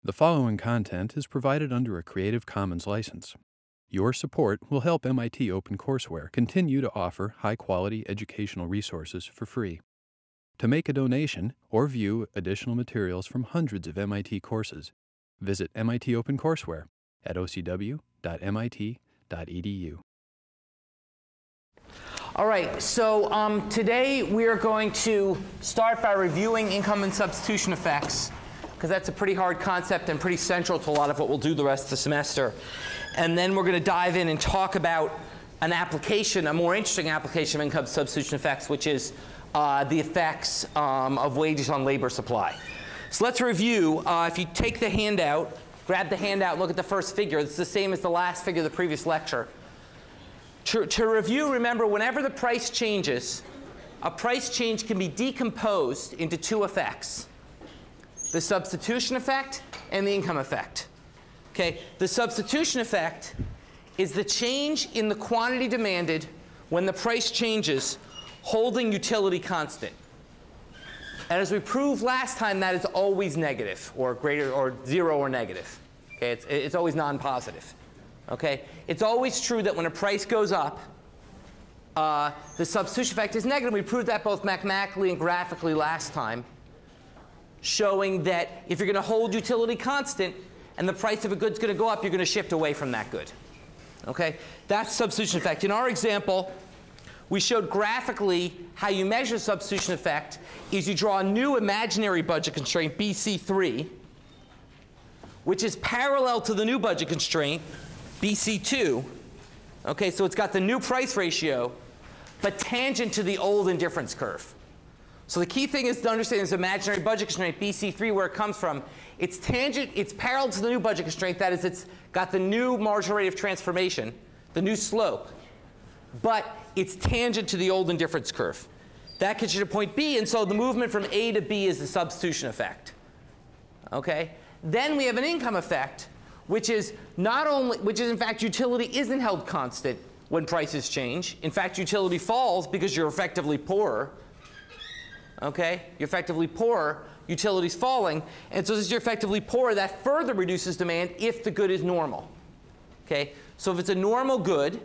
The following content is provided under a Creative Commons license. Your support will help MIT OpenCourseWare continue to offer high-quality educational resources for free. To make a donation or view additional materials from hundreds of MIT courses, visit MIT OpenCourseWare at ocw.mit.edu. All right, so today we are going to start by reviewing income and substitution effects, because that's a pretty hard concept and pretty central to a lot of what we'll do the rest of the semester. And then we're going to dive in and talk about an application, a more interesting application of income substitution effects, which is the effects of wages on labor supply. So let's review. If you take the handout, grab the handout, look at the first figure. It's the same as the last figure of the previous lecture. To review, remember, whenever the price changes, a price change can be decomposed into two effects: the substitution effect and the income effect. Okay, the substitution effect is the change in the quantity demanded when the price changes, holding utility constant. And as we proved last time, that is always negative, or greater, or zero or negative. Okay, it's always non-positive. Okay, it's always true that when a price goes up, the substitution effect is negative. We proved that both mathematically and graphically last time, showing that if you're going to hold utility constant and the price of a good's going to go up, you're going to shift away from that good. Okay, that's substitution effect. In our example, we showed graphically how you measure substitution effect is you draw a new imaginary budget constraint, BC3, which is parallel to the new budget constraint, BC2. Okay, so it's got the new price ratio, but tangent to the old indifference curve. So the key thing is to understand this imaginary budget constraint, BC3, where it comes from. It's tangent, it's parallel to the new budget constraint. That is, it's got the new marginal rate of transformation, the new slope, but it's tangent to the old indifference curve. That gets you to point B, and so the movement from A to B is the substitution effect. Okay? Then we have an income effect, which is in fact utility isn't held constant when prices change. In fact, utility falls because you're effectively poorer. Okay? You're effectively poorer, utility's falling, and so as you're effectively poorer, that further reduces demand if the good is normal. Okay? So if it's a normal good,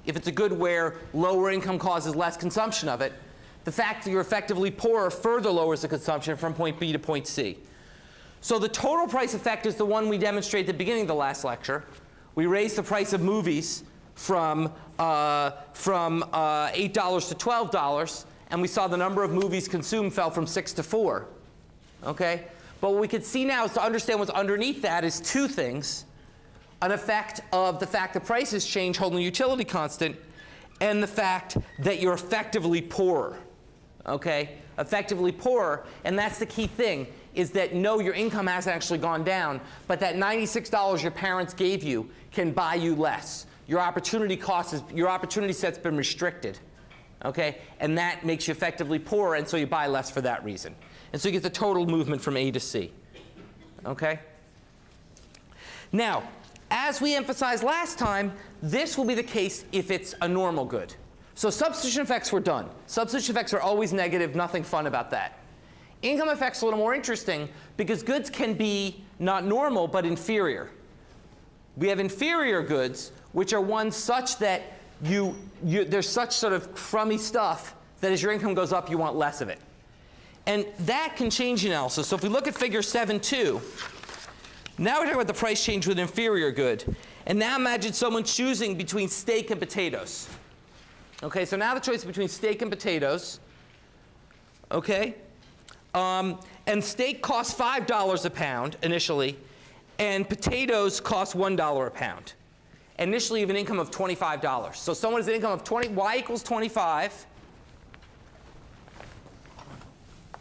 if it's a good where lower income causes less consumption of it, the fact that you're effectively poorer further lowers the consumption from point B to point C. So the total price effect is the one we demonstrated at the beginning of the last lecture. We raised the price of movies from $8 to $12, and we saw the number of movies consumed fell from 6 to 4. Okay? But what we can see now is to understand what's underneath that is two things: an effect of the fact that prices change holding the utility constant, and the fact that you're effectively poorer. Okay? Effectively poorer, and that's the key thing, is that no, your income hasn't actually gone down, but that $96 your parents gave you can buy you less. Your opportunity set's been restricted. Okay? And that makes you effectively poorer, and so you buy less for that reason. And so you get the total movement from A to C. Okay? Now, as we emphasized last time, this will be the case if it's a normal good. So substitution effects were done. Substitution effects are always negative, nothing fun about that. Income effects are a little more interesting because goods can be not normal but inferior. We have inferior goods, which are ones such that there's such sort of crummy stuff that as your income goes up, you want less of it. And that can change the analysis. So if we look at figure 7.2, now we're talking about the price change with inferior good. And now imagine someone choosing between steak and potatoes. Okay, so now the choice is between steak and potatoes. Okay? And steak costs $5 a pound initially, and potatoes cost $1 a pound. Initially, you have an income of $25. So someone has an income of y equals 25.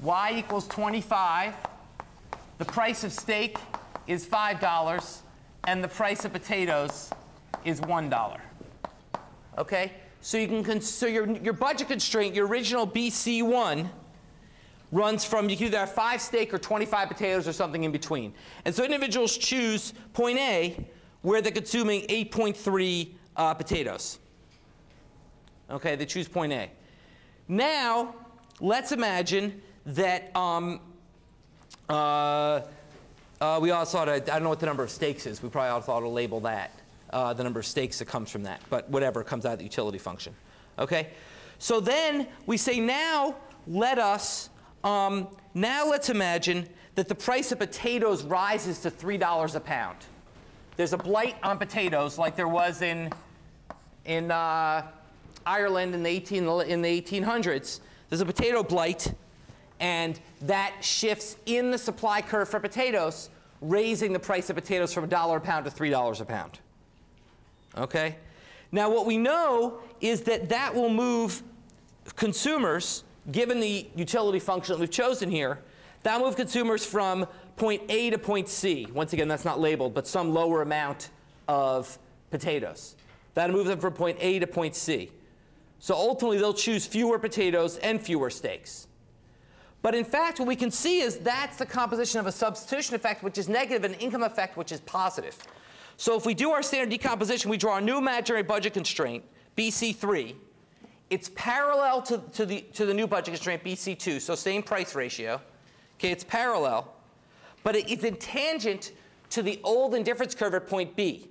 Y equals 25. The price of steak is $5, and the price of potatoes is $1. Okay? So your budget constraint, your original BC1, runs from, you can either have 5 steak or 25 potatoes or something in between. And so individuals choose point A, where they're consuming 8.3 potatoes. Okay, they choose point A. Now, let's imagine that We also ought to, I don't know what the number of stakes is. We probably ought to label that, the number of stakes that comes from that. But whatever comes out of the utility function. Okay? So then we say now let's imagine that the price of potatoes rises to $3 a pound. There's a blight on potatoes like there was in Ireland in the 1800s. There's a potato blight, and that shifts in the supply curve for potatoes, raising the price of potatoes from $1 a pound to $3 a pound. Okay? Now what we know is that that will move consumers, given the utility function that we've chosen here, that will move consumers from point A to point C. Once again, that's not labeled, but some lower amount of potatoes. That'll move them from point A to point C. So ultimately, they'll choose fewer potatoes and fewer steaks. But in fact, what we can see is that's the composition of a substitution effect, which is negative, and an income effect, which is positive. So if we do our standard decomposition, we draw a new imaginary budget constraint, BC3. It's parallel to the new budget constraint, BC2, so same price ratio. Okay, it's parallel, but it's in tangent to the old indifference curve at point B,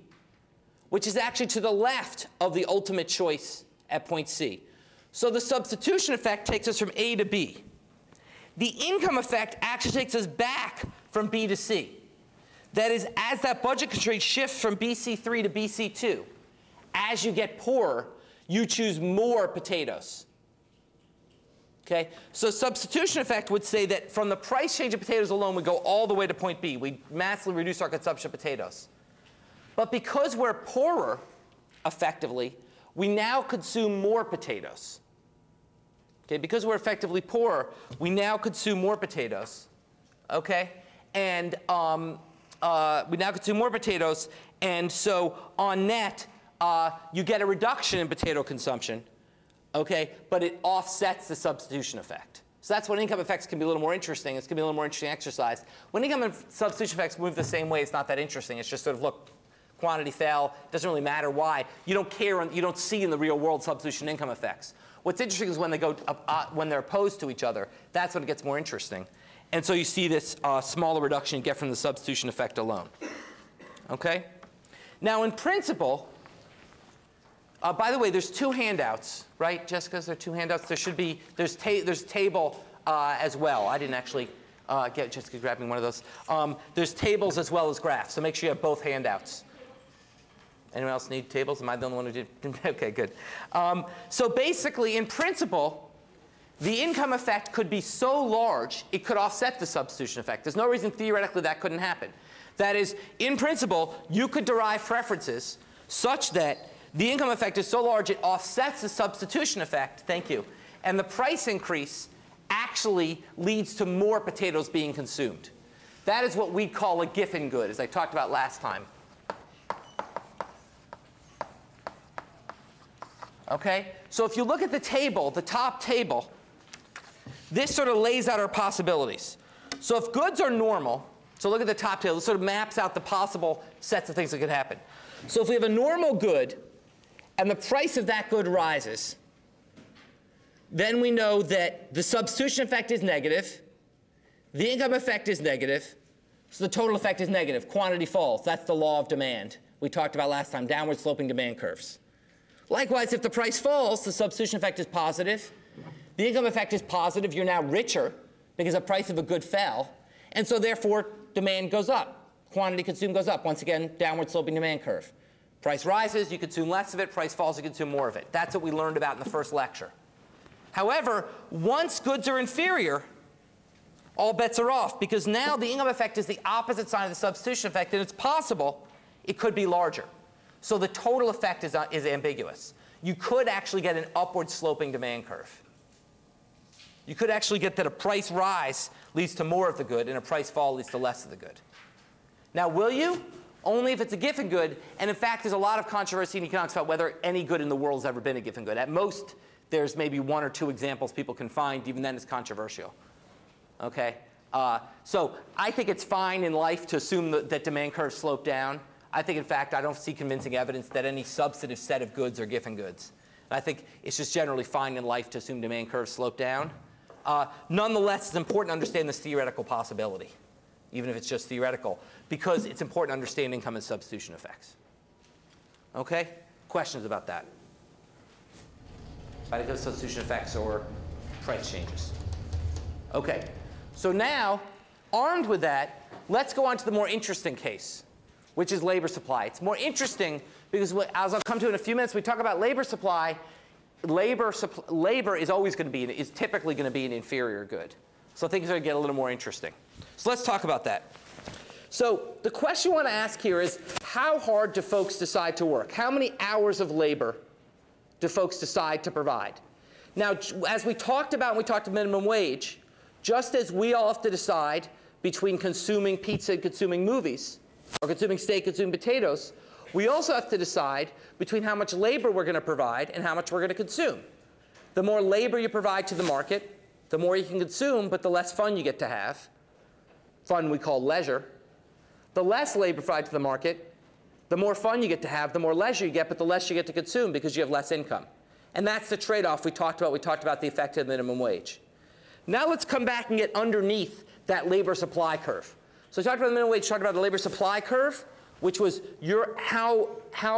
which is actually to the left of the ultimate choice at point C. So the substitution effect takes us from A to B. The income effect actually takes us back from B to C. That is, as that budget constraint shifts from BC3 to BC2, as you get poorer, you choose more potatoes. Okay? So substitution effect would say that from the price change of potatoes alone, we go all the way to point B. We massively reduce our consumption of potatoes. But because we're poorer, effectively, we now consume more potatoes. Okay? Because we're effectively poorer, we now consume more potatoes. Okay? And we now consume more potatoes, and so on net, you get a reduction in potato consumption, okay, but it offsets the substitution effect. So that's when income effects can be a little more interesting. It's going to be a little more interesting exercise. When income and substitution effects move the same way, it's not that interesting. It's just sort of, look, quantity fell. It doesn't really matter why. You don't care. You don't see in the real world substitution income effects. What's interesting is when they go when they're opposed to each other. That's when it gets more interesting. And so you see this smaller reduction you get from the substitution effect alone. Okay? Now, in principle, by the way, there's two handouts, right, Jessica? Is there two handouts? There should be. There's table as well. I didn't actually get Jessica grabbing one of those. There's tables as well as graphs, so make sure you have both handouts. Anyone else need tables? Am I the only one who did? Okay, good. So basically, in principle, the income effect could be so large it could offset the substitution effect. There's no reason theoretically that couldn't happen. That is, in principle, you could derive preferences such that the income effect is so large it offsets the substitution effect, thank you, and the price increase actually leads to more potatoes being consumed. That is what we call a Giffen good, as I talked about last time. Okay? So if you look at the table, the top table, this sort of lays out our possibilities. So if goods are normal, so look at the top table, this sort of maps out the possible sets of things that could happen. So if we have a normal good, and the price of that good rises, then we know that the substitution effect is negative, the income effect is negative, so the total effect is negative. Quantity falls. That's the law of demand we talked about last time, downward sloping demand curves. Likewise, if the price falls, the substitution effect is positive. The income effect is positive. You're now richer because the price of a good fell. And so therefore, demand goes up. Quantity consumed goes up. Once again, downward sloping demand curve. Price rises, you consume less of it. Price falls, you consume more of it. That's what we learned about in the first lecture. However, once goods are inferior, all bets are off, because now the income effect is the opposite sign of the substitution effect, and it's possible it could be larger. So the total effect is ambiguous. You could actually get an upward sloping demand curve. You could actually get that a price rise leads to more of the good and a price fall leads to less of the good. Now, will you? Only if it's a Giffen good. And in fact, there's a lot of controversy in economics about whether any good in the world has ever been a Giffen good. At most, there's maybe one or two examples people can find. Even then, it's controversial. Okay? So I think it's fine in life to assume that demand curves slope down. I think, in fact, I don't see convincing evidence that any substantive set of goods are Giffen goods. And I think it's just generally fine in life to assume demand curves slope down. Nonetheless, it's important to understand this theoretical possibility. even if it's just theoretical, because it's important to understand income and substitution effects. Okay? Questions about that? About income substitution effects or price changes? Okay. So now, armed with that, let's go on to the more interesting case, which is labor supply. It's more interesting because, as I'll come to in a few minutes, we talk about labor supply. Labor is always going to be, is typically going to be an inferior good. So things are going to get a little more interesting. So let's talk about that. So the question I want to ask here is, how hard do folks decide to work? How many hours of labor do folks decide to provide? Now, as we talked about when we talked about minimum wage, just as we all have to decide between consuming pizza and consuming movies, or consuming steak and consuming potatoes, we also have to decide between how much labor we're going to provide and how much we're going to consume. The more labor you provide to the market, the more you can consume, but the less fun you get to have. Fun we call leisure. The less labor provided to the market, the more fun you get to have, the more leisure you get, but the less you get to consume because you have less income. And that's the trade-off we talked about. We talked about the effect of the minimum wage. Now let's come back and get underneath that labor supply curve. So we talked about the minimum wage, talked about the labor supply curve, which was how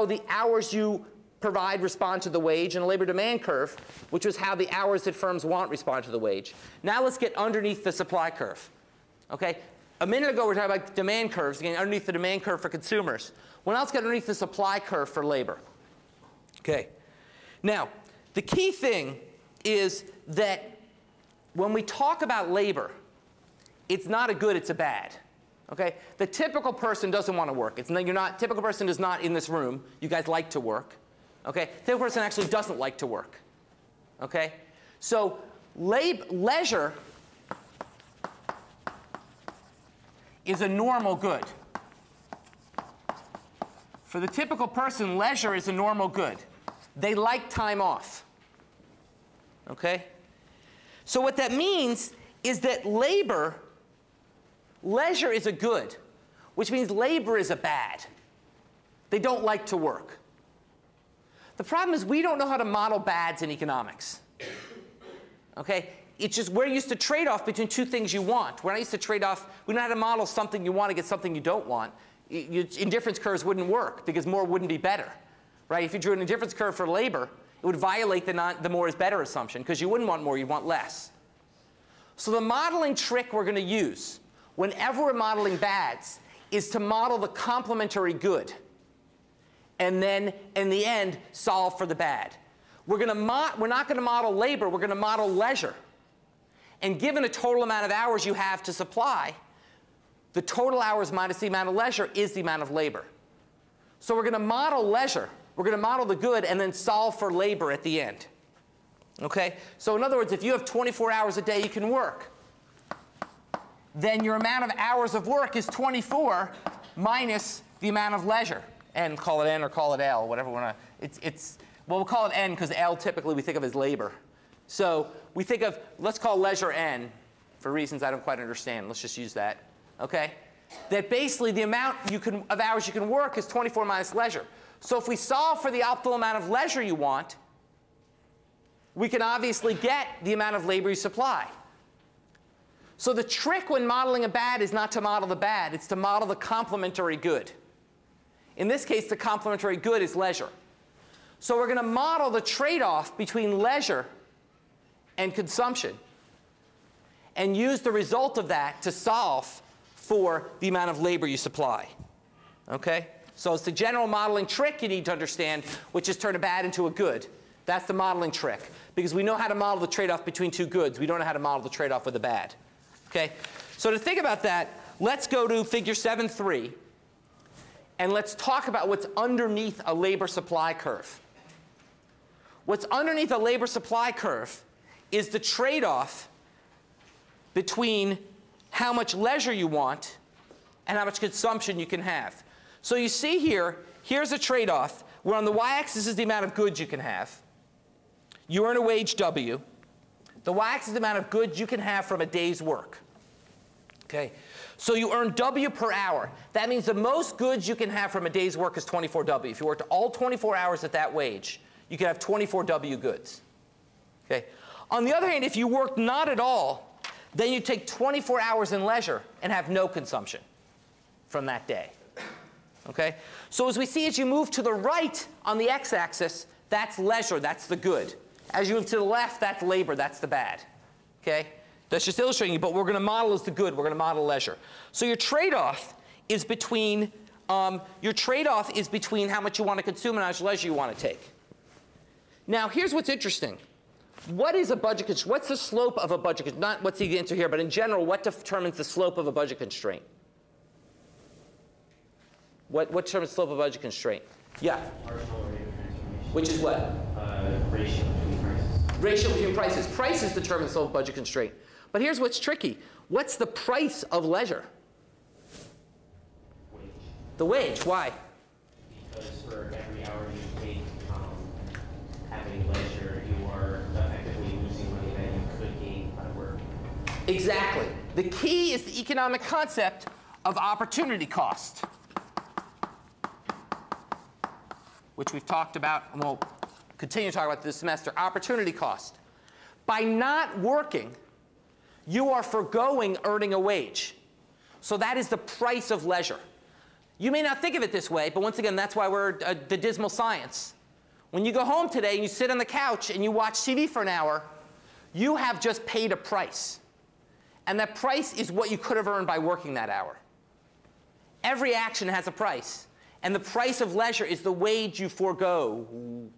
the hours you provide respond to the wage, and a labor demand curve, which was how the hours that firms want respond to the wage. Now let's get underneath the supply curve. Okay? A minute ago we were talking about demand curves, getting underneath the demand curve for consumers. Well, now let's get underneath the supply curve for labor. Okay. Now, the key thing is that when we talk about labor, it's not a good, it's a bad. Okay? The typical person doesn't want to work. Typical person is not in this room. You guys like to work. Okay? Typical person actually doesn't like to work. Okay? So leisure is a normal good. For the typical person, leisure is a normal good. They like time off. Okay? So what that means is that leisure is a good, which means labor is a bad. They don't like to work. The problem is we don't know how to model bads in economics. Okay? It's just we're used to trade-off between two things you want. We're not used to trade-off. We know how to model something you want to get something you don't want. Indifference curves wouldn't work because more wouldn't be better. Right? If you drew an indifference curve for labor, it would violate the more is better assumption because you wouldn't want more, you'd want less. So the modeling trick we're going to use whenever we're modeling bads is to model the complementary good and then, in the end, solve for the bad. We're not going to model labor, we're going to model leisure. And given a total amount of hours you have to supply, the total hours minus the amount of leisure is the amount of labor. So we're going to model leisure. We're going to model the good and then solve for labor at the end. Okay? So in other words, if you have 24 hours a day you can work, then your amount of hours of work is 24 minus the amount of leisure. And call it N or call it L, whatever we want to. Well, we'll call it N because L typically we think of as labor. So we think of, let's call leisure N for reasons I don't quite understand. Let's just use that. Okay? That basically the amount of hours you can work is 24 minus leisure. So if we solve for the optimal amount of leisure you want, we can obviously get the amount of labor you supply. So the trick when modeling a bad is not to model the bad, it's to model the complementary good. In this case, the complementary good is leisure. So we're going to model the trade-off between leisure and consumption and use the result of that to solve for the amount of labor you supply. Okay? So it's the general modeling trick you need to understand, which is turn a bad into a good. That's the modeling trick. Because we know how to model the trade-off between two goods. We don't know how to model the trade-off with a bad. Okay? So to think about that, let's go to figure 7.3. And let's talk about what's underneath a labor supply curve. What's underneath a labor supply curve is the trade-off between how much leisure you want and how much consumption you can have. So you see here, here's a trade-off where on the y-axis is the amount of goods you can have. You earn a wage W. The y-axis is the amount of goods you can have from a day's work. Okay? So you earn W per hour. That means the most goods you can have from a day's work is 24 W. If you worked all 24 hours at that wage, you can have 24 W goods. Okay? On the other hand, if you worked not at all, then you take 24 hours in leisure and have no consumption from that day. Okay? So as we see, as you move to the right on the x-axis, that's leisure, that's the good. As you move to the left, that's labor, that's the bad. Okay? That's just illustrating you, but we're going to model as the good, we're going to model leisure. So your trade-off is between how much you want to consume and how much leisure you want to take. Now, here's what's interesting. What is a budget constraint? What's the slope of a budget constraint? Not what's the answer here, but in general, what determines the slope of a budget constraint? What determines the slope of a budget constraint? Yeah? Marginal rate of transformation. Which is what? Ratio between prices. Ratio between prices. Prices determine the slope of budget constraint. But here's what's tricky. What's the price of leisure? Wage. The wage. Why? Because for every hour you take having leisure, you are effectively losing money that you could gain by work. Exactly. The key is the economic concept of opportunity cost, which we've talked about and we'll continue to talk about this semester. Opportunity cost. By not working, you are forgoing earning a wage. So that is the price of leisure. You may not think of it this way, but once again, that's why we're the dismal science. When you go home today and you sit on the couch and you watch TV for an hour, you have just paid a price. And that price is what you could have earned by working that hour. Every action has a price. And the price of leisure is the wage you forgoed,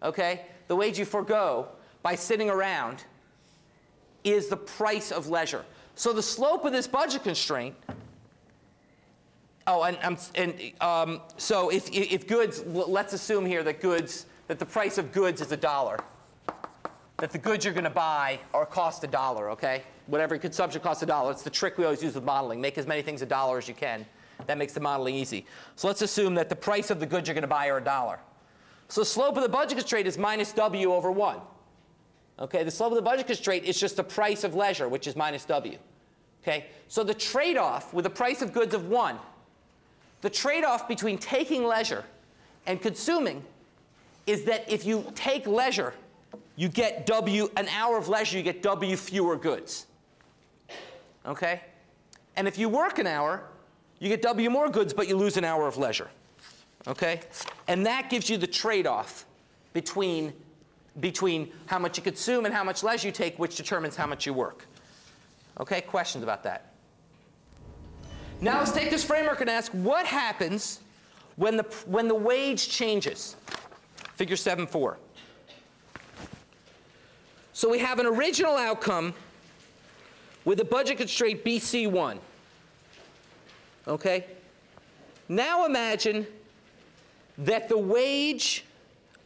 okay? The wage you forgo by sitting around is the price of leisure. So the slope of this budget constraint, so if goods, let's assume here that the price of goods is $1, that the goods you're going to buy are cost $1, okay? Whatever consumption costs $1. It's the trick we always use with modeling. Make as many things $1 as you can. That makes the modeling easy. So let's assume that the price of the goods you're going to buy are $1. So the slope of the budget constraint is minus W over 1. Okay, the slope of the budget constraint is just the price of leisure, which is minus W. Okay, so the trade-off with the price of goods of 1, the trade-off between taking leisure and consuming is that if you take leisure, you get W, an hour of leisure, you get W fewer goods. Okay? And if you work an hour, you get W more goods, but you lose an hour of leisure. Okay? And that gives you the trade-off between how much you consume and how much leisure you take, which determines how much you work. Okay? Questions about that? Now let's take this framework and ask what happens when the wage changes. Figure 7.4. So we have an original outcome with a budget constraint BC1. Okay? Now imagine that the wage,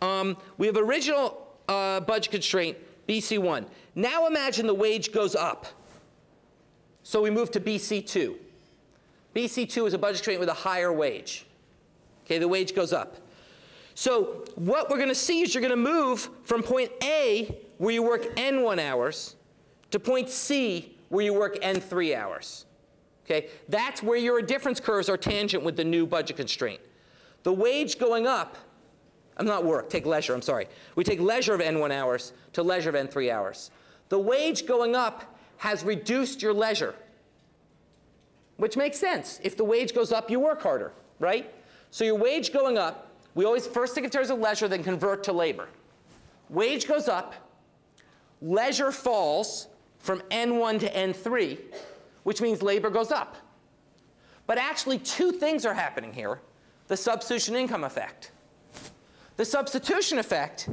we have original budget constraint BC1. Now imagine the wage goes up. So we move to BC2. BC2 is a budget constraint with a higher wage. Okay, the wage goes up. So what we're going to see is you're going to move from point A, where you work N1 hours, to point C, where you work N3 hours. Okay? That's where your difference curves are tangent with the new budget constraint. The wage going up, take leisure, I'm sorry. We take leisure of N1 hours to leisure of N3 hours. The wage going up has reduced your leisure, which makes sense. If the wage goes up, you work harder, right? So your wage going up, we always first think in terms of leisure, then convert to labor. Wage goes up, leisure falls from N1 to N3, which means labor goes up. But actually, two things are happening here. The substitution income effect. The substitution effect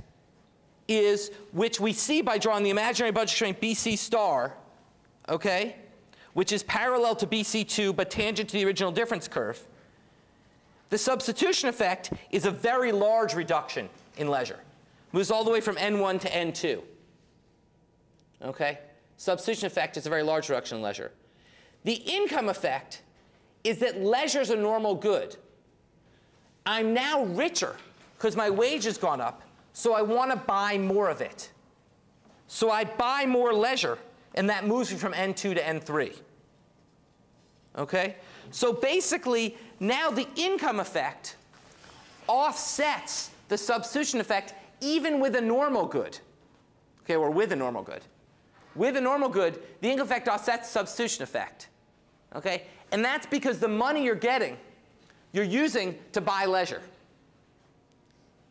is, which we see by drawing the imaginary budget constraint BC star, okay, which is parallel to BC2 but tangent to the original difference curve. The substitution effect is a very large reduction in leisure. Moves all the way from N1 to N2. Okay? Substitution effect is a very large reduction in leisure. The income effect is that leisure is a normal good. I'm now richer because my wage has gone up, so I want to buy more of it. So I buy more leisure, and that moves me from N2 to N3. Okay? So basically, now the income effect offsets the substitution effect even with a normal good. Okay, or with a normal good. with a normal good, the income effect offsets the substitution effect. Okay? And that's because the money you're getting, you're using to buy leisure.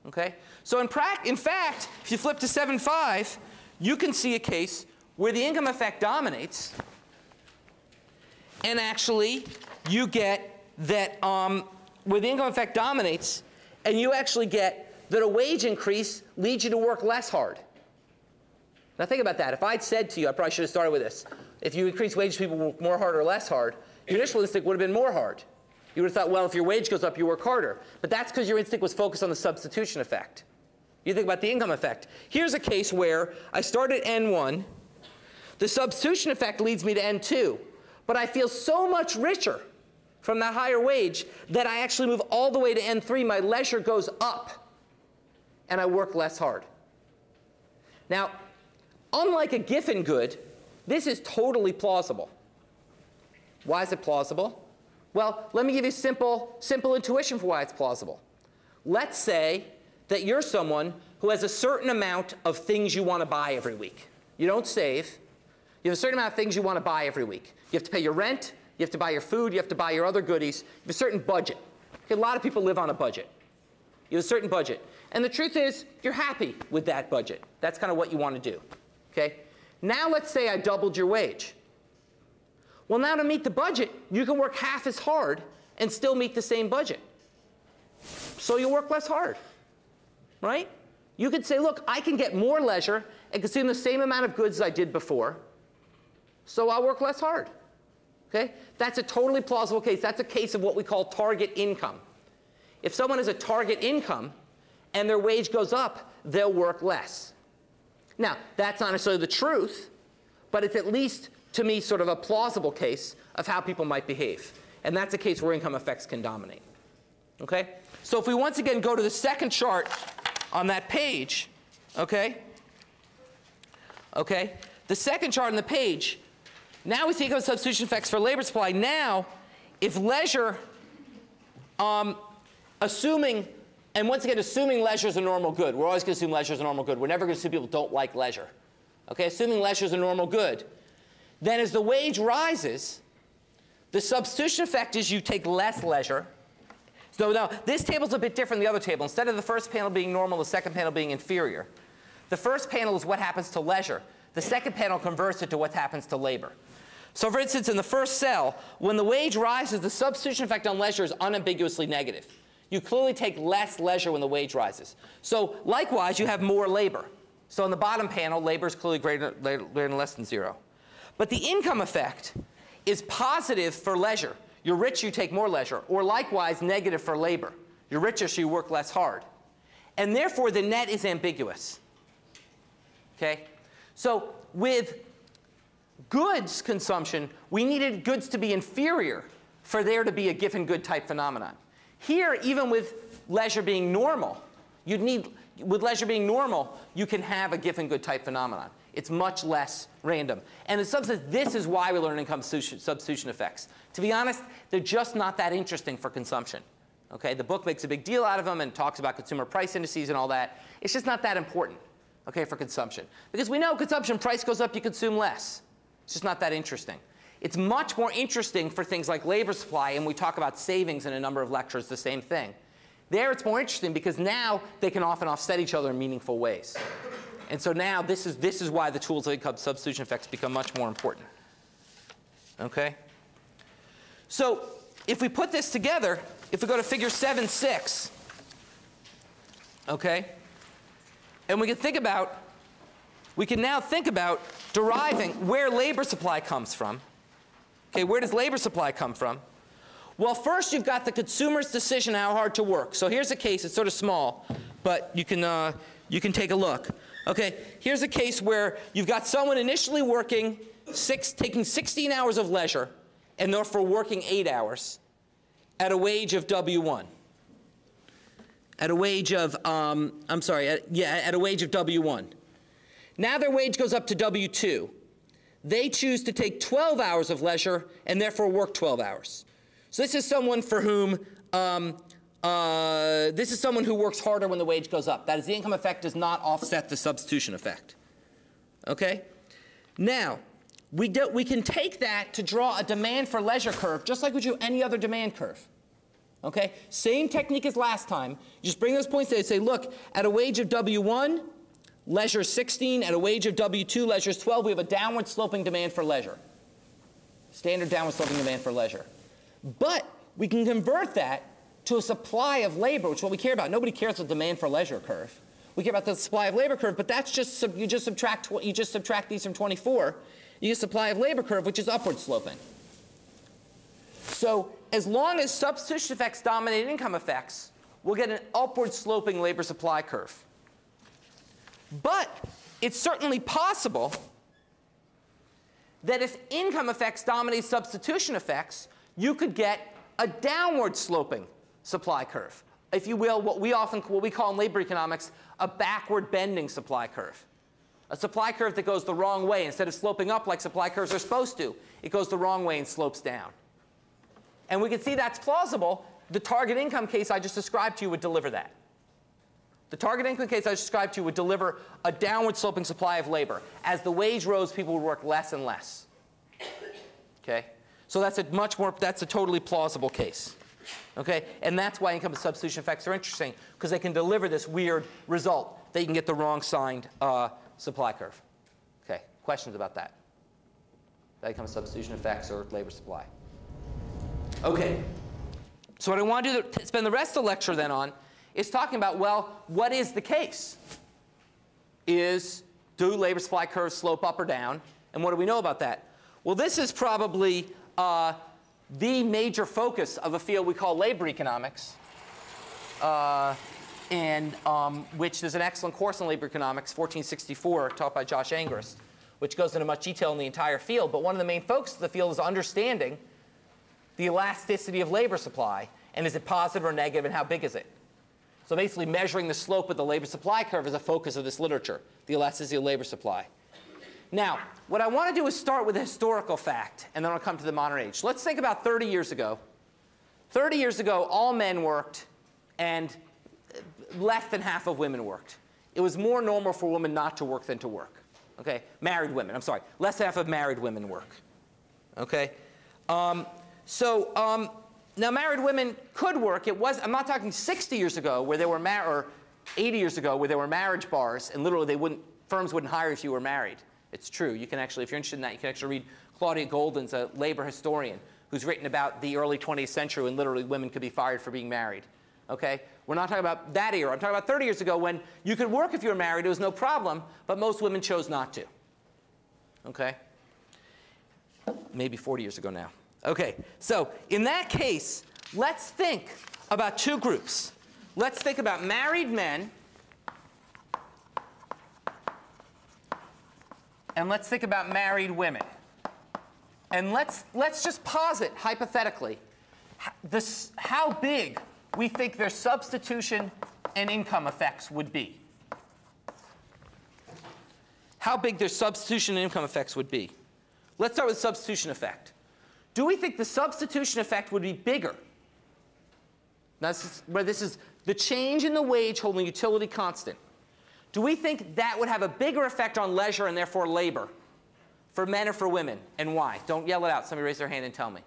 Okay? So in fact, if you flip to 7.5, you can see a case where the income effect dominates, and actually you get that where the income effect dominates, and you actually get that a wage increase leads you to work less hard. Now think about that. If I'd said to you, I probably should have started with this, if you increase wages, people work more hard or less hard, your initial instinct would have been more hard. You would have thought, well, if your wage goes up, you work harder. But that's because your instinct was focused on the substitution effect. You think about the income effect. Here's a case where I start at N1. The substitution effect leads me to N2. But I feel so much richer from that higher wage that I actually move all the way to N3. My leisure goes up, and I work less hard. Now, unlike a Giffen good, this is totally plausible. Why is it plausible? Well, let me give you simple intuition for why it's plausible. Let's say that you're someone who has a certain amount of things you want to buy every week. You don't save. You have a certain amount of things you want to buy every week. You have to pay your rent. You have to buy your food. You have to buy your other goodies. You have a certain budget. Okay, a lot of people live on a budget. You have a certain budget. And the truth is, you're happy with that budget. That's kind of what you want to do. Okay? Now let's say I doubled your wage. Well, now to meet the budget, you can work half as hard and still meet the same budget. So you work less hard, right? You could say, look, I can get more leisure and consume the same amount of goods as I did before, so I'll work less hard. Okay? That's a totally plausible case. That's a case of what we call target income. If someone has a target income and their wage goes up, they'll work less. Now, that's not necessarily the truth, but it's at least, to me, sort of a plausible case of how people might behave. And that's a case where income effects can dominate. Okay? So if we once again go to the second chart on that page, okay? Okay? The second chart on the page, now we think of substitution effects for labor supply. Now, if leisure, assuming, and once again, assuming leisure is a normal good. We're always going to assume leisure is a normal good. We're never going to assume people don't like leisure. Okay? Assuming leisure is a normal good. Then as the wage rises, the substitution effect is you take less leisure. So now, this table's a bit different than the other table. Instead of the first panel being normal, the second panel being inferior. The first panel is what happens to leisure. The second panel converts it to what happens to labor. So for instance, in the first cell, when the wage rises, the substitution effect on leisure is unambiguously negative. You clearly take less leisure when the wage rises. So likewise, you have more labor. So in the bottom panel, labor is clearly greater than less than 0. But the income effect is positive for leisure. You're rich, you take more leisure. Or likewise, negative for labor. You're richer, so you work less hard. And therefore, the net is ambiguous. Okay? So with goods consumption, we needed goods to be inferior for there to be a Giffen good type phenomenon. Here, even with leisure being normal, with leisure being normal, you can have a Giffen good type phenomenon. It's much less random. And in some sense, this is why we learn income substitution effects. To be honest, they're just not that interesting for consumption. Okay? The book makes a big deal out of them and talks about consumer price indices and all that. It's just not that important, okay, for consumption. Because we know consumption, price goes up, you consume less. It's just not that interesting. It's much more interesting for things like labor supply, and we talk about savings in a number of lectures, the same thing. There it's more interesting because now they can often offset each other in meaningful ways. And so now this is why the tools of income substitution effects become much more important. Okay? So if we put this together, if we go to figure 7.6, okay, and we can now think about deriving where labor supply comes from. Okay, where does labor supply come from? Well, first you've got the consumer's decision how hard to work. So here's a case, it's sort of small, but you can take a look. Okay, here's a case where you've got someone initially working taking 16 hours of leisure, and therefore working 8 hours at a wage of W1. At a wage of, at a wage of W1. Now their wage goes up to W2. They choose to take 12 hours of leisure and therefore work 12 hours. So this is someone for whom, this is someone who works harder when the wage goes up. That is, the income effect does not offset the substitution effect. Okay? Now, we can take that to draw a demand for leisure curve, just like we do any other demand curve. Okay? Same technique as last time. You just bring those points there and say, look, at a wage of W1, leisure is 16. At a wage of W2, leisure is 12. We have a downward sloping demand for leisure. Standard downward sloping demand for leisure. But we can convert that to a supply of labor, which is what we care about. Nobody cares about the demand for leisure curve. We care about the supply of labor curve, but that's just you just subtract these from 24. You get a supply of labor curve, which is upward sloping. So as long as substitution effects dominate income effects, we'll get an upward sloping labor supply curve. But it's certainly possible that if income effects dominate substitution effects, you could get a downward sloping supply curve. If you will, what we call in labor economics a backward bending supply curve. A supply curve that goes the wrong way. Instead of sloping up like supply curves are supposed to, it goes the wrong way and slopes down. And we can see that's plausible. The target income case I just described to you would deliver that. The target income case I just described to you would deliver a downward sloping supply of labor. As the wage rose, people would work less and less. Okay? So that's a totally plausible case. Okay? And that's why income substitution effects are interesting, because they can deliver this weird result that you can get the wrong signed supply curve. Okay? Questions about that? That income substitution effects or labor supply. Okay. So what I want to do to spend the rest of the lecture then on is talking about, well, what is the case? Do labor supply curves slope up or down? And what do we know about that? Well, this is probably the major focus of a field we call labor economics, which there's an excellent course in labor economics, 1464, taught by Josh Angrist, which goes into much detail in the entire field. But one of the main focuses of the field is understanding the elasticity of labor supply, and is it positive or negative, and how big is it? So basically measuring the slope of the labor supply curve is a focus of this literature, the elasticity of labor supply. Now, what I want to do is start with a historical fact, and then I'll come to the modern age. So let's think about 30 years ago. 30 years ago, all men worked, and less than half of women worked. It was more normal for women not to work than to work. Okay? Married women, I'm sorry. Less than half of married women work. Okay? Now married women could work. I'm not talking 60 years ago where they were or 80 years ago where there were marriage bars, and literally firms wouldn't hire if you were married. It's true. You can actually, if you're interested in that, you can actually read Claudia Golden's a labor historian who's written about the early 20th century when literally women could be fired for being married. Okay? We're not talking about that era. I'm talking about 30 years ago when you could work if you were married. It was no problem, but most women chose not to. Okay? Maybe 40 years ago now. Okay, so in that case, let's think about two groups. Let's think about married men, and let's think about married women. And let's just posit, hypothetically, how big we think their substitution and income effects would be. How big their substitution and income effects would be. Let's start with substitution effect. Do we think the substitution effect would be bigger? Now, this is the change in the wage holding utility constant. Do we think that would have a bigger effect on leisure and therefore labor for men or for women? And why? Don't yell it out. Somebody raise their hand and tell me.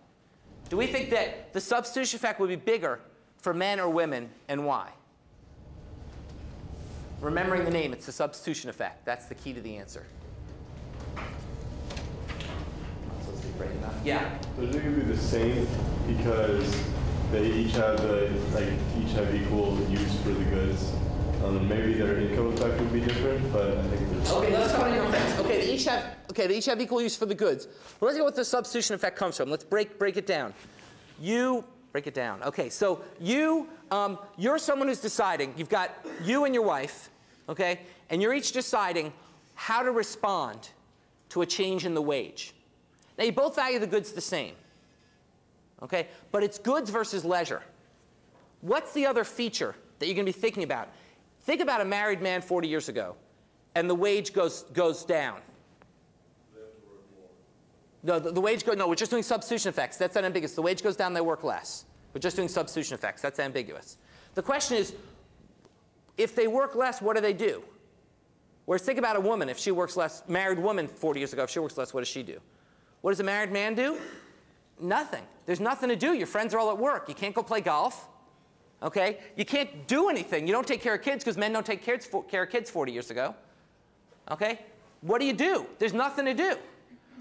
Do we think that the substitution effect would be bigger for men or women, and why? Remembering the name, it's the substitution effect. That's the key to the answer. Yeah. So is it going to be the same because they each have equal use for the goods? Maybe their income effect would be different, but I think there's. Okay, let's talk about income effects. Okay, they each have equal use for the goods. Well, let's see what the substitution effect comes from. Let's break it down. Break it down. Okay, so you're someone who's deciding. You've got you and your wife, okay, and you're each deciding how to respond to a change in the wage. Now, you both value the goods the same, okay? But it's goods versus leisure. What's the other feature that you're going to be thinking about? Think about a married man 40 years ago, and the wage goes down. They have to work more. No, the wage goes. No, we're just doing substitution effects. That's unambiguous. The wage goes down, they work less. We're just doing substitution effects. That's ambiguous. The question is, if they work less, what do? Whereas think about a woman, if she works less, married woman 40 years ago, if she works less, what does she do? What does a married man do? Nothing. There's nothing to do. Your friends are all at work. You can't go play golf. Okay? You can't do anything. You don't take care of kids because men don't take care of kids 40 years ago. Okay? What do? There's nothing to do.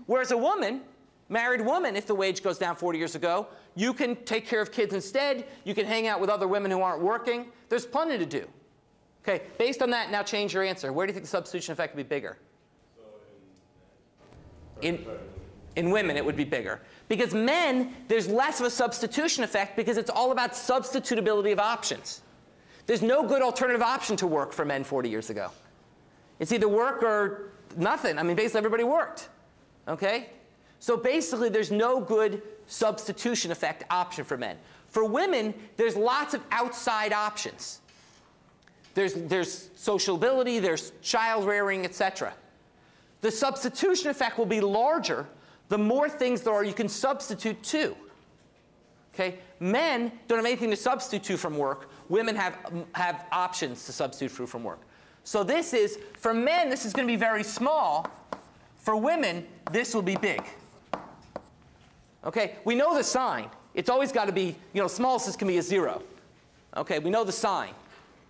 Whereas a woman, married woman, if the wage goes down 40 years ago, you can take care of kids instead. You can hang out with other women who aren't working. There's plenty to do. Okay, based on that, now change your answer. Where do you think the substitution effect would be bigger? In women, it would be bigger. Because men, there's less of a substitution effect because it's all about substitutability of options. There's no good alternative option to work for men 40 years ago. It's either work or nothing. I mean, basically everybody worked. Okay? So basically there's no good substitution effect option for men. For women, there's lots of outside options. There's sociability, there's child rearing, etc. The substitution effect will be larger the more things there are you can substitute to. Okay? Men don't have anything to substitute to from work. Women have options to substitute from work. So this is, for men, this is going to be very small. For women, this will be big. Okay? We know the sign. It's always got to be, smallest can be a 0. Okay? We know the sign.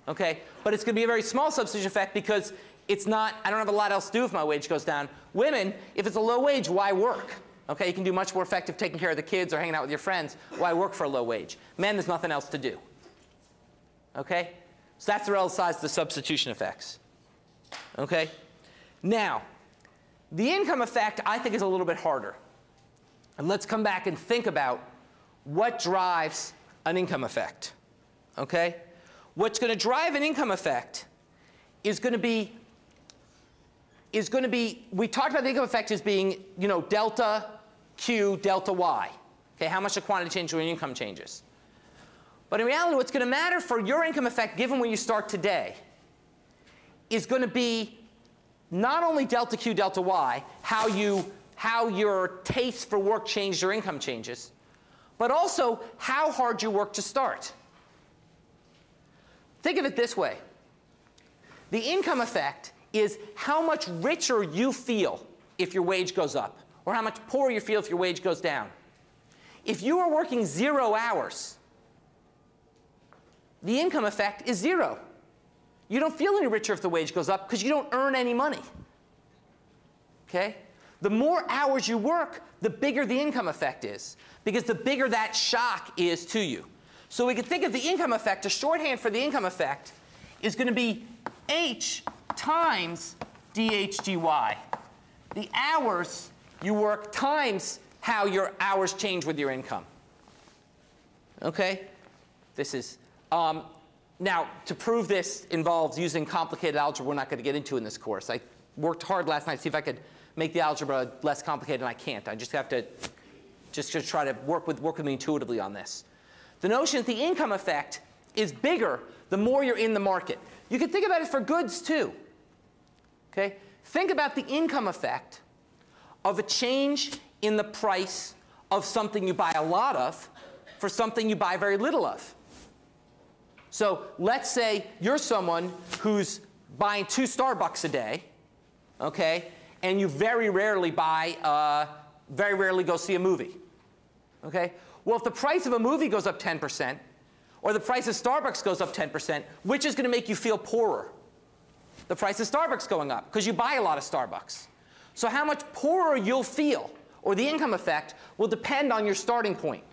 Okay? But it's going to be a very small substitution effect because it's not, I don't have a lot else to do if my wage goes down. Women, if it's a low wage, why work? Okay, you can do much more effective taking care of the kids or hanging out with your friends. Why work for a low wage? Men, there's nothing else to do. Okay? So that's the relative size of the substitution effects. Okay? Now, the income effect, I think, is a little bit harder. And let's come back and think about what drives an income effect. Okay? What's going to drive an income effect is going to be, we talked about the income effect as being, delta Q, delta Y. Okay, how much the quantity changes when your income changes. But in reality, what's going to matter for your income effect, given where you start today, is going to be not only delta Q, delta Y, how your taste for work changes, your income changes, but also how hard you work to start. Think of it this way. The income effect is how much richer you feel if your wage goes up, or how much poorer you feel if your wage goes down. If you are working 0 hours, the income effect is 0. You don't feel any richer if the wage goes up because you don't earn any money. Okay? The more hours you work, the bigger the income effect is, because the bigger that shock is to you. So we can think of the income effect, a shorthand for the income effect is going to be H times dHGY. The hours you work times how your hours change with your income. Okay? This is, now, to prove this involves using complicated algebra we're not going to get into in this course. I worked hard last night to see if I could make the algebra less complicated, and I can't. I just have to just try to work with me intuitively on this. The notion that the income effect is bigger the more you're in the market. You can think about it for goods too. Okay? Think about the income effect of a change in the price of something you buy a lot of for something you buy very little of. So let's say you're someone who's buying 2 Starbucks a day, okay, and you very rarely go see a movie. Okay? Well, if the price of a movie goes up 10%, or the price of Starbucks goes up 10%, which is going to make you feel poorer? The price of Starbucks going up, because you buy a lot of Starbucks. So how much poorer you'll feel, or the income effect, will depend on your starting point.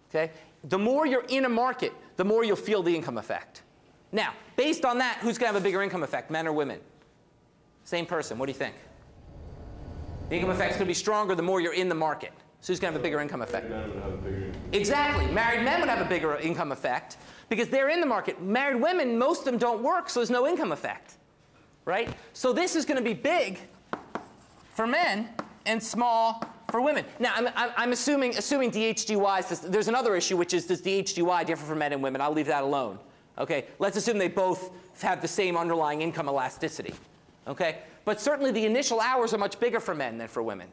Okay? The more you're in a market, the more you'll feel the income effect. Now, based on that, who's going to have a bigger income effect, men or women? Same person. What do you think? The income effect's going to be stronger the more you're in the market. So who's going to have a bigger income effect? Married men would have a bigger. Exactly. Married men would have a bigger income effect because they're in the market. Married women, most of them don't work, so there's no income effect. Right? So this is going to be big for men and small for women. Now, I'm assuming DHGY, there's another issue, which is, does DHGY differ for men and women? I'll leave that alone. Okay? Let's assume they both have the same underlying income elasticity. Okay? But certainly the initial hours are much bigger for men than for women.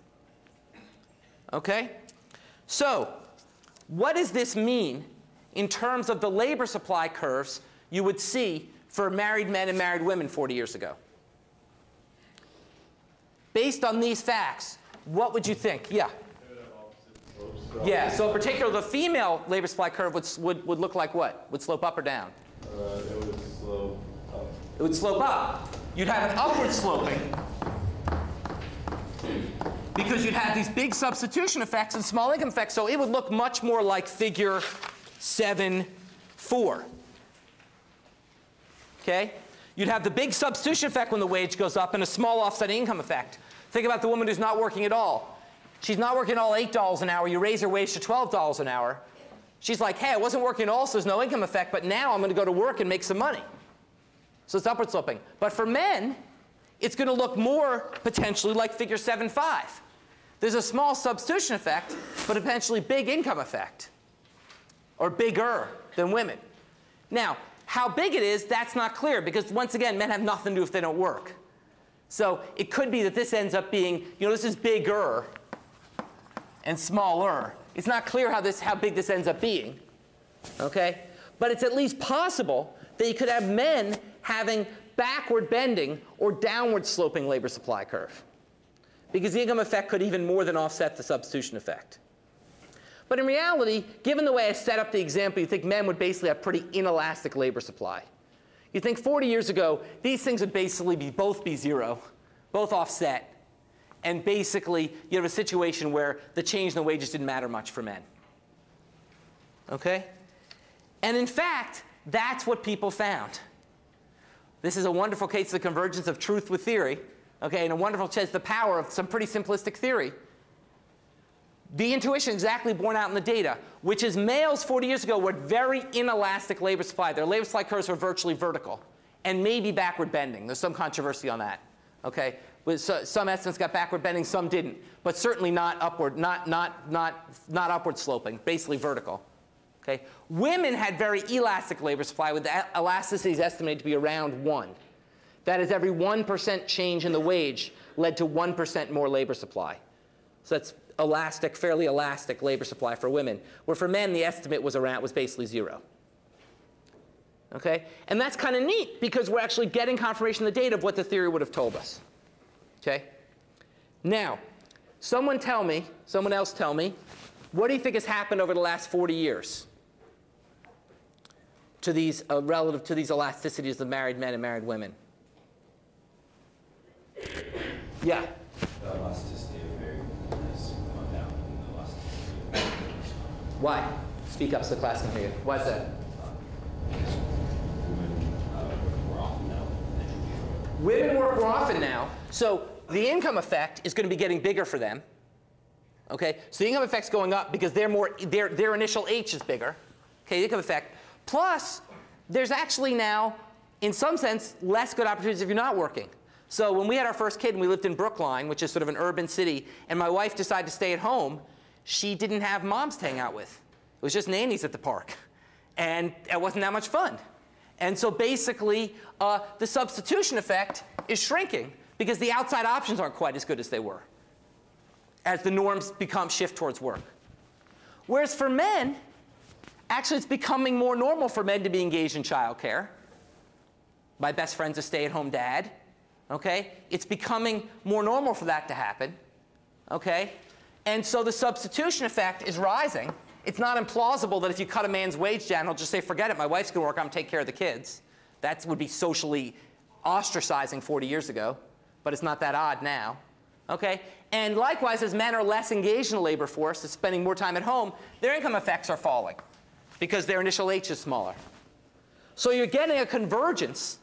Okay? So what does this mean in terms of the labor supply curves you would see for married men and married women 40 years ago? Based on these facts, what would you think? Yeah. Yeah, so in particular, the female labor supply curve would look like what? Would slope up or down? It would slope up. It would slope up. You'd have an upward sloping because you'd have these big substitution effects and small income effects, so it would look much more like figure 7.4. Okay? You'd have the big substitution effect when the wage goes up and a small offsetting income effect. Think about the woman who's not working at all. She's not working at all $8 an hour. You raise her wage to $12 an hour. She's like, hey, I wasn't working at all, so there's no income effect, but now I'm going to go to work and make some money. So it's upward sloping. But for men, it's going to look more potentially like figure 7.5. There's a small substitution effect, but a potentially big income effect, or bigger than women. Now, how big it is, that's not clear, because once again, men have nothing to do if they don't work. So it could be that this ends up being, this is bigger and smaller. It's not clear how big this ends up being, okay? But it's at least possible that you could have men having backward bending or downward sloping labor supply curve, because the income effect could even more than offset the substitution effect. But in reality, given the way I set up the example, you think men would basically have pretty inelastic labor supply. You think 40 years ago, these things would basically both be zero, both offset. And basically, you have a situation where the change in the wages didn't matter much for men. Okay? And in fact, that's what people found. This is a wonderful case of the convergence of truth with theory, okay, and a wonderful case of the power of some pretty simplistic theory. The intuition is exactly borne out in the data, which is males 40 years ago were very inelastic labor supply. Their labor supply curves were virtually vertical and maybe backward bending. There's some controversy on that. Okay? Some estimates got backward bending, some didn't, but certainly not upward, not upward sloping, basically vertical. Okay? Women had very elastic labor supply with the elasticities estimated to be around 1. That is, every 1% change in the wage led to 1% more labor supply. So that's elastic, fairly elastic labor supply for women, where for men the estimate was basically 0. Okay? And that's kind of neat because we're actually getting confirmation in the data of what the theory would have told us. Okay? Now, someone else tell me, what do you think has happened over the last 40 years to these relative to these elasticities of married men and married women? Yeah. The elasticity of married has gone down in the last 2 years. Why? Speak up so the class can hear you. Why is that? Because women work more often now than they do before. Women work more often now, so the income effect is going to be getting bigger for them. Okay, so the income effect's going up because their initial H is bigger. Okay, the income effect. Plus, there's actually now, in some sense, less good opportunities if you're not working. So when we had our first kid and we lived in Brookline, which is sort of an urban city, and my wife decided to stay at home, she didn't have moms to hang out with. It was just nannies at the park. And it wasn't that much fun. And so basically, the substitution effect is shrinking because the outside options aren't quite as good as they were as the norms shift towards work. Whereas for men, actually it's becoming more normal for men to be engaged in childcare. My best friend's a stay-at-home dad. Okay? It's becoming more normal for that to happen. Okay? And so the substitution effect is rising. It's not implausible that if you cut a man's wage down, he'll just say, forget it, my wife's going to work, I'm going to take care of the kids. That would be socially ostracizing 40 years ago, but it's not that odd now. Okay? And likewise, as men are less engaged in the labor force, spending more time at home, their income effects are falling because their initial H is smaller. So you're getting a convergence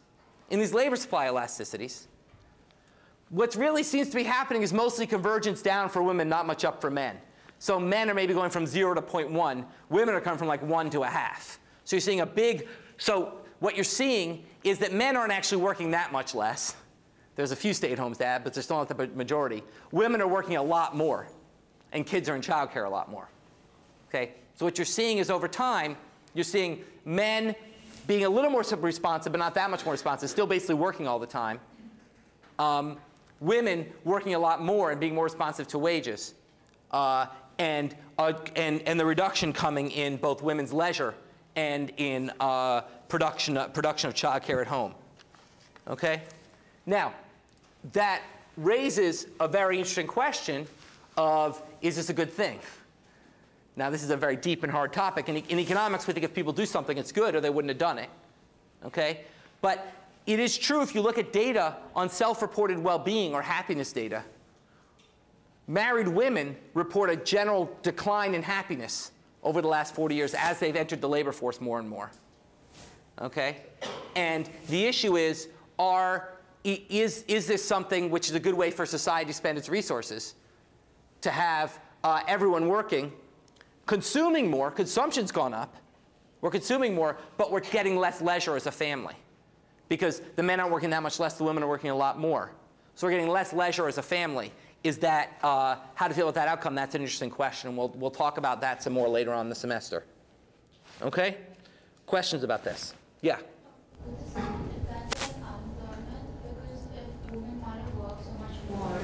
in these labor supply elasticities. What really seems to be happening is mostly convergence down for women, not much up for men. So men are maybe going from 0 to 0.1. Women are coming from like 1 to 0.5. So you're seeing so what you're seeing is that men aren't actually working that much less. There's a few stay-at-home dads, but they're still not the majority. Women are working a lot more, and kids are in childcare a lot more. Okay? So what you're seeing is over time, you're seeing men being a little more responsive, but not that much more responsive, still basically working all the time. Women working a lot more and being more responsive to wages. And the reduction coming in both women's leisure and in production of childcare at home. Okay? Now, that raises a very interesting question of, is this a good thing? Now, this is a very deep and hard topic. In economics, we think if people do something, it's good, or they wouldn't have done it. Okay? But it is true if you look at data on self-reported well-being or happiness data, married women report a general decline in happiness over the last 40 years as they've entered the labor force more and more. Okay? And the issue is this something which is a good way for society to spend its resources? To have everyone working, consuming more, consumption's gone up, we're consuming more, but we're getting less leisure as a family. Because the men aren't working that much less, the women are working a lot more. So we're getting less leisure as a family. Is that, how to feel about that outcome? That's an interesting question. We'll talk about that some more later on in the semester. Okay? Questions about this? Yeah? That's like unemployment, because if women want to work so much more,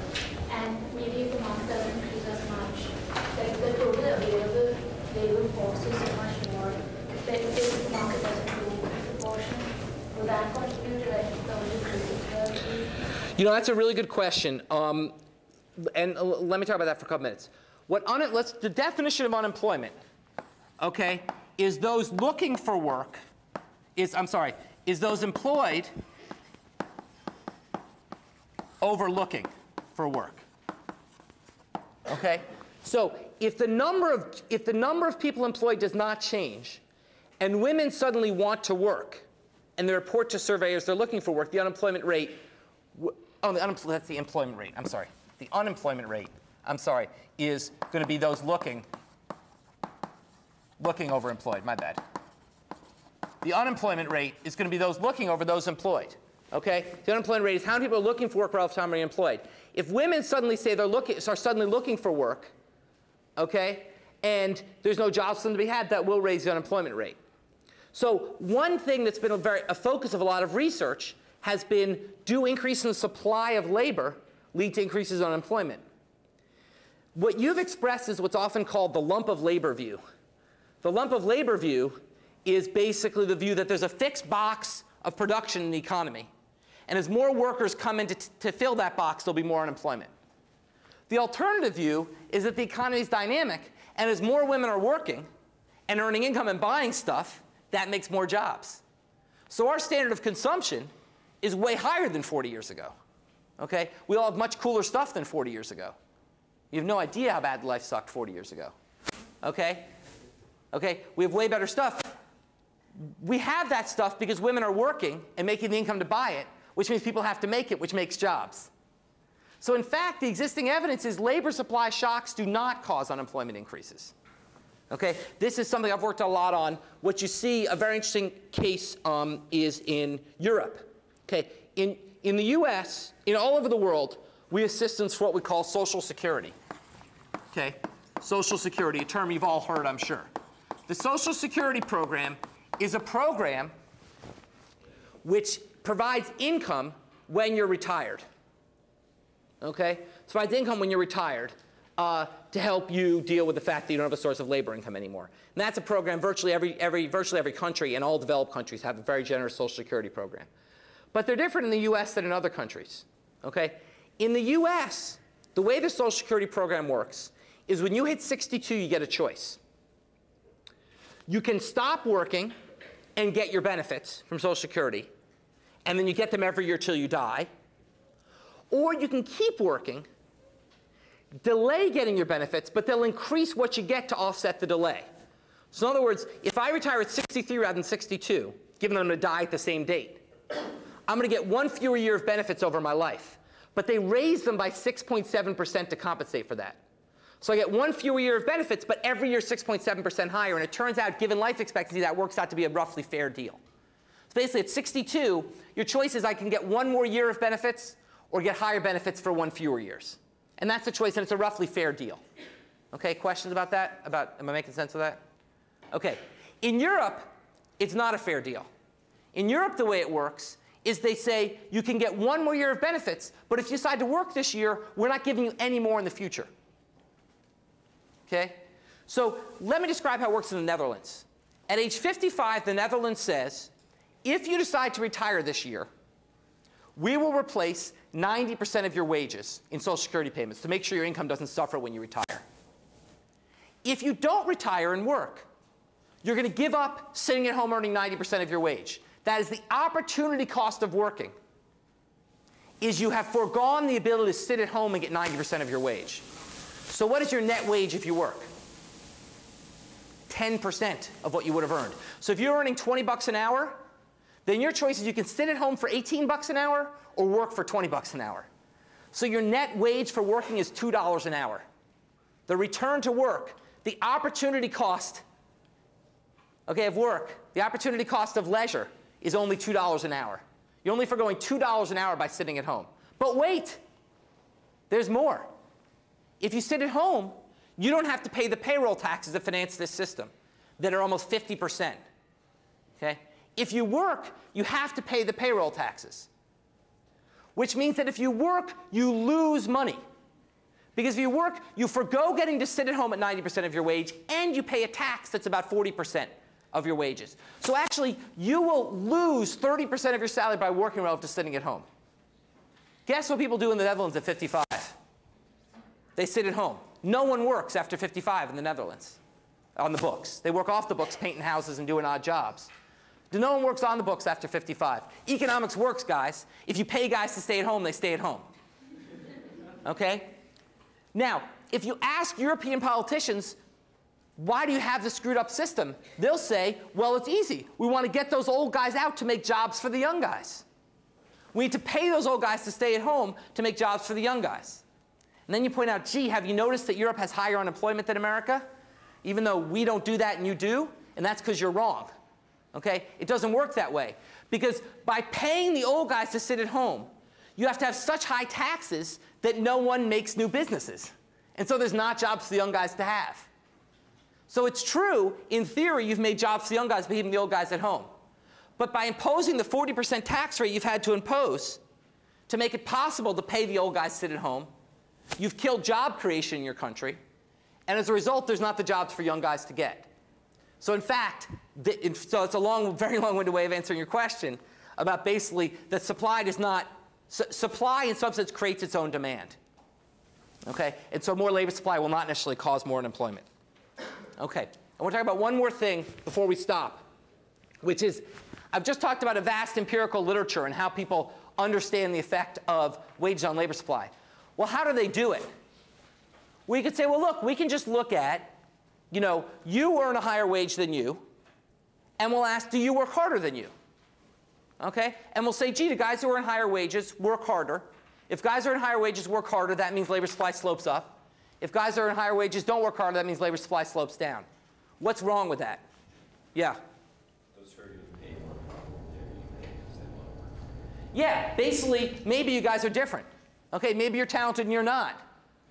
and maybe if the market doesn't increase as much, like the total available labor force is so much more, if the market doesn't grow in proportion, will that contribute to like the decrease? You know, that's a really good question. And let me talk about that for a couple minutes. The definition of unemployment, okay, is those looking for work, is those employed over looking for work. Okay? So if the number of people employed does not change, and women suddenly want to work, and they report to surveyors they're looking for work, the unemployment rate, that's the employment rate, I'm sorry. The unemployment rate, is going to be those looking over employed, my bad. The unemployment rate is going to be those looking over those employed. Okay? The unemployment rate is how many people are looking for work relative to how many are employed. If women suddenly say are suddenly looking for work, okay, and there's no jobs for them to be had, that will raise the unemployment rate. So one thing that's been a focus of a lot of research has been, do increase in the supply of labor lead to increases in unemployment? What you've expressed is what's often called the lump of labor view. The lump of labor view is basically the view that there's a fixed box of production in the economy. And as more workers come in to fill that box, there'll be more unemployment. The alternative view is that the economy is dynamic, and as more women are working and earning income and buying stuff, that makes more jobs. So our standard of consumption is way higher than 40 years ago. Okay? We all have much cooler stuff than 40 years ago. You have no idea how bad life sucked 40 years ago. Okay? Okay? We have way better stuff. We have that stuff because women are working and making the income to buy it, which means people have to make it, which makes jobs. So in fact, the existing evidence is labor supply shocks do not cause unemployment increases. Okay? This is something I've worked a lot on. What you see, a very interesting case is in Europe. Okay? In the US, all over the world, we have systems for what we call Social Security. Okay? Social Security, a term you've all heard, I'm sure. The Social Security program is a program which provides income when you're retired. Okay? It provides income when you're retired to help you deal with the fact that you don't have a source of labor income anymore. And that's a program virtually every country and all developed countries have a very generous Social Security program. But they're different in the US than in other countries. Okay? In the US, the way the Social Security program works is when you hit 62, you get a choice. You can stop working and get your benefits from Social Security, and then you get them every year till you die. Or you can keep working, delay getting your benefits, but they'll increase what you get to offset the delay. So in other words, if I retire at 63 rather than 62, given that I'm going to die at the same date, I'm going to get one fewer year of benefits over my life. But they raise them by 6.7% to compensate for that. So I get one fewer year of benefits, but every year 6.7% higher. And it turns out, given life expectancy, that works out to be a roughly fair deal. So basically, at 62, your choice is I can get one more year of benefits or get higher benefits for one fewer years. And that's the choice, and it's a roughly fair deal. Okay, questions about that? Am I making sense of that? Okay. In Europe, it's not a fair deal. In Europe, the way it works is they say you can get one more year of benefits, but if you decide to work this year, we're not giving you any more in the future. Okay? So let me describe how it works in the Netherlands. At age 55, the Netherlands says, if you decide to retire this year, we will replace 90% of your wages in Social Security payments to make sure your income doesn't suffer when you retire. If you don't retire and work, you're going to give up sitting at home earning 90% of your wage. That is the opportunity cost of working, is you have foregone the ability to sit at home and get 90% of your wage. So what is your net wage if you work? 10% of what you would have earned. So if you're earning 20 bucks an hour, then your choice is you can sit at home for 18 bucks an hour or work for 20 bucks an hour. So your net wage for working is $2 an hour. The return to work, the opportunity cost, okay, of work, the opportunity cost of leisure is only $2 an hour. You're only foregoing $2 an hour by sitting at home. But wait, there's more. If you sit at home, you don't have to pay the payroll taxes that finance this system, that are almost 50%. Okay? If you work, you have to pay the payroll taxes, which means that if you work, you lose money. Because if you work, you forgo getting to sit at home at 90% of your wage, and you pay a tax that's about 40% of your wages. So actually, you will lose 30% of your salary by working relative to sitting at home. Guess what people do in the Netherlands at 55? They sit at home. No one works after 55 in the Netherlands on the books. They work off the books painting houses and doing odd jobs. No one works on the books after 55. Economics works, guys. If you pay guys to stay at home, they stay at home. Okay? Now, if you ask European politicians, why do you have this screwed up system? They'll say, well, it's easy. We want to get those old guys out to make jobs for the young guys. We need to pay those old guys to stay at home to make jobs for the young guys. And then you point out, gee, have you noticed that Europe has higher unemployment than America? Even though we don't do that and you do? And that's because you're wrong. Okay? It doesn't work that way. Because by paying the old guys to sit at home, you have to have such high taxes that no one makes new businesses. And so there's not jobs for the young guys to have. So it's true, in theory, you've made jobs for the young guys by keeping the old guys at home. But by imposing the 40% tax rate you've had to impose to make it possible to pay the old guys to sit at home, you've killed job creation in your country. And as a result, there's not the jobs for young guys to get. So in fact, so it's a very long-winded way of answering your question about basically that supply does not, supply in some sense creates its own demand. Okay? And so more labor supply will not necessarily cause more unemployment. Okay. I want to talk about one more thing before we stop, which is I've just talked about a vast empirical literature and how people understand the effect of wages on labor supply. Well, how do they do it? We could say, well, look, we can just look at, you earn a higher wage than you, and we'll ask, do you work harder than you? Okay? And we'll say, gee, the guys who earn higher wages work harder. If guys earn higher wages work harder, that means labor supply slopes up. If guys earn higher wages don't work harder, that means labor supply slopes down. What's wrong with that? Yeah? Those who are getting paid more, they're getting paid because they want to work. Yeah, basically, maybe you guys are different. Okay, maybe you're talented and you're not.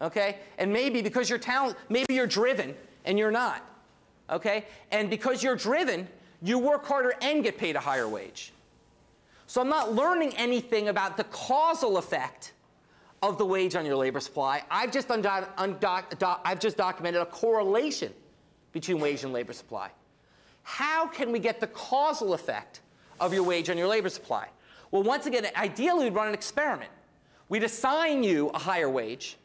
Okay? And maybe because you're talented, maybe you're driven and you're not. Okay? And because you're driven, you work harder and get paid a higher wage. So I'm not learning anything about the causal effect of the wage on your labor supply. I've just documented a correlation between wage and labor supply. How can we get the causal effect of your wage on your labor supply? Well, once again, ideally, we'd run an experiment. We'd assign you a higher wage.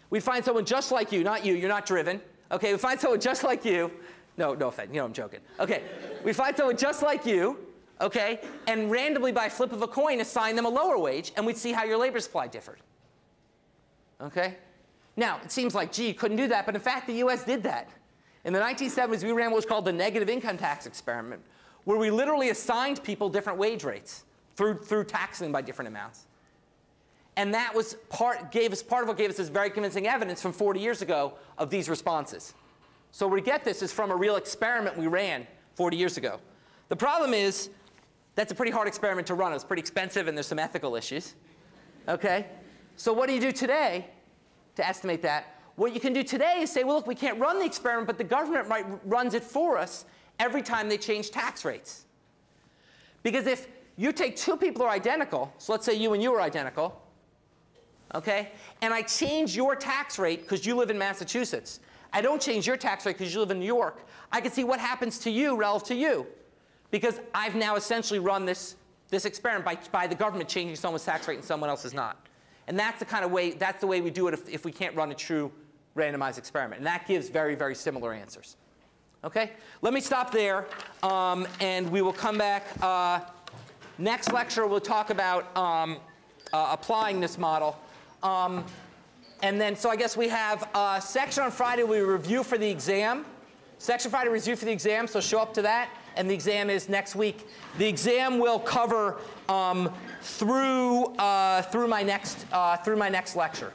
We'd find someone just like you, not you, you're not driven. Okay, we'd find someone just like you. No offense, I'm joking. Okay, we'd find someone just like you, okay, and randomly by flip of a coin assign them a lower wage, and we'd see how your labor supply differed. Okay? Now, it seems like, gee, you couldn't do that, but in fact, the US did that. In the 1970s, we ran what was called the negative income tax experiment, where we literally assigned people different wage rates through taxing by different amounts. And that was part of what gave us this very convincing evidence from 40 years ago of these responses. So where we get this is from a real experiment we ran 40 years ago. The problem is that's a pretty hard experiment to run. It's pretty expensive, and there's some ethical issues. Okay? So what do you do today to estimate that? What you can do today is say, well, look, we can't run the experiment, but the government runs it for us every time they change tax rates. Because if you take two people who are identical, so let's say you and you are identical, okay, and I change your tax rate because you live in Massachusetts. I don't change your tax rate because you live in New York. I can see what happens to you relative to you. because I've now essentially run this experiment by the government changing someone's tax rate and someone else's not. And that's the kind of way, that's the way we do it if we can't run a true randomized experiment. And that gives very, very similar answers. Okay? Let me stop there, and we will come back. Next lecture, we'll talk about applying this model. And then, so I guess we have section on Friday we review for the exam. Section Friday review for the exam, so show up to that. And the exam is next week. The exam will cover through my next lecture.